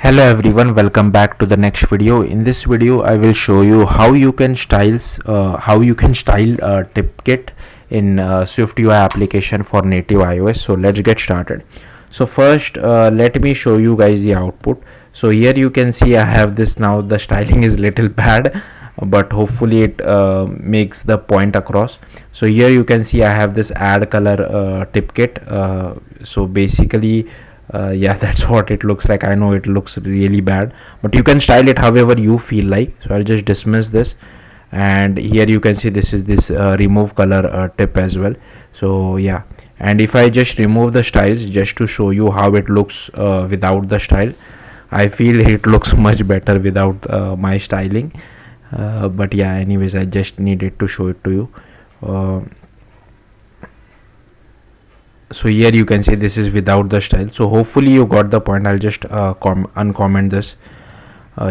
Hello everyone, welcome back to the next video. In this video I will show you how you can style TipKit in SwiftUI application for native iOS. So let's get started. So first let me show you guys the output. So here you can see I have this. Now the styling is little bad, but hopefully it makes the point across. So here you can see I have this add color TipKit. So basically yeah, that's what it looks like. I know it looks really bad, but you can style it however you feel like. So I'll just dismiss this, and here you can see this is this remove color tip as well. So yeah, and if I just remove the styles just to show you how it looks without the style, I feel it looks much better without my styling. But yeah, anyways, I just needed to show it to you. So here you can see this is without the style. So hopefully you got the point. I'll just uncomment this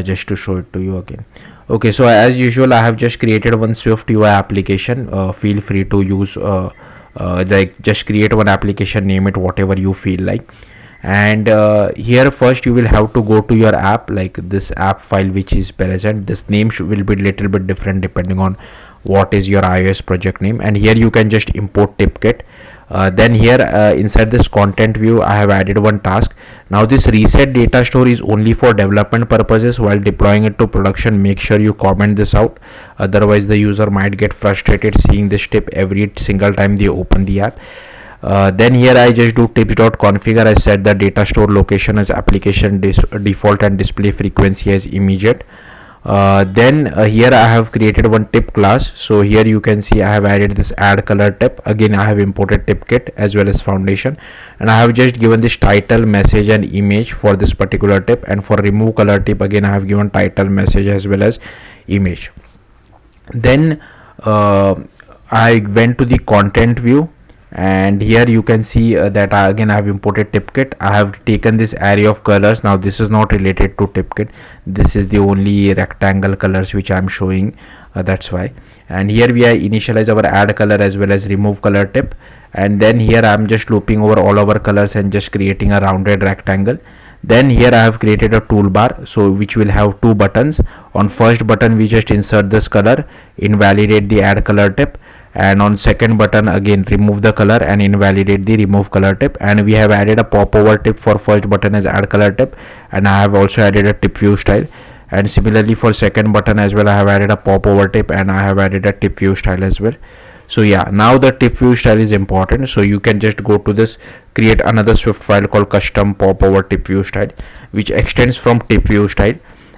just to show it to you again. Okay, so as usual I have just created one SwiftUI application. Feel free to use like just create one application, name it whatever you feel like. And here first you will have to go to your app, like this app file which is present. This name will be little bit different depending on what is your iOS project name, and here you can just import TipKit. Then here inside this content view I have added one task. Now this reset data store is only for development purposes. While deploying it to production, make sure you comment this out, otherwise the user might get frustrated seeing this tip every single time they open the app. Then here I just do tips.configure. I set the data store location as application default and display frequency as immediate. Then here I have created one tip class. So here you can see I have added this add color tip. Again I have imported TipKit as well as foundation, and I have just given this title, message and image for this particular tip. And for remove color tip, again I have given title, message as well as image. Then I went to the content view, and here you can see that I have imported TipKit. I have taken this array of colors. Now this is not related to TipKit, this is the only rectangle colors which I am showing, that's why. And here we are initialize our add color as well as remove color tip, and then here I am just looping over all our colors and just creating a rounded rectangle. Then here I have created a toolbar, so which will have two buttons. On first button we just insert this color, invalidate the add color tip, and on second button again remove the color and invalidate the remove color tip. And we have added a popover tip for first button as add color tip, and I have also added a tip view style. And similarly for second button as well, I have added a popover tip and I have added a tip view style as well. So yeah, now the tip view style is important, so you can just go to this, create another Swift file called custom popover tip view style, which extends from tip view style.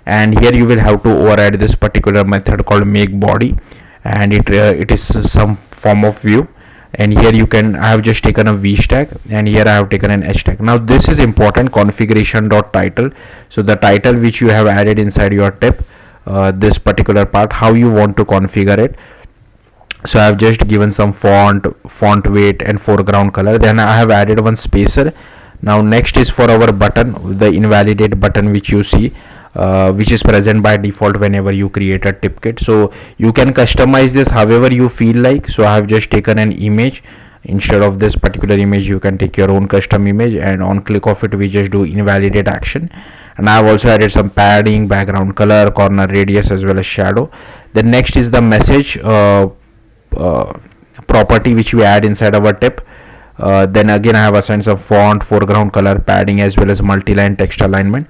And here you will have to override this particular method called make body, and it is some form of view. And here you can, I have just taken a v tag, and here I have taken an h tag. Now this is important, configuration dot title. So the title which you have added inside your tip, this particular part, how you want to configure it. So I have just given some font weight and foreground color. Then I have added one spacer. Now next is for our button, the invalidate button which you see, which is present by default whenever you create a TipKit. So you can customize this however you feel like. So I have just taken an image. Instead of this particular image, you can take your own custom image, and on click of it we just do invalidate action. And I have also added some padding, background color, corner radius as well as shadow. Then next is the message property which we add inside our tip. Then again I have assigned some font, foreground color, padding as well as multi-line text alignment.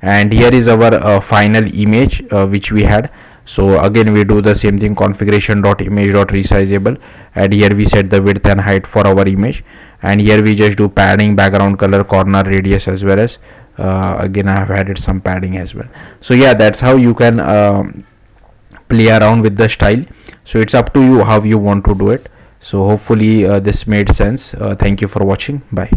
And here is our final image which we had. So again we do the same thing, configuration dot image dot resizable, and here we set the width and height for our image. And here we just do padding, background color, corner radius as well as again I have added some padding as well. So yeah, that's how you can play around with the style. So it's up to you how you want to do it. So hopefully this made sense. Thank you for watching. Bye.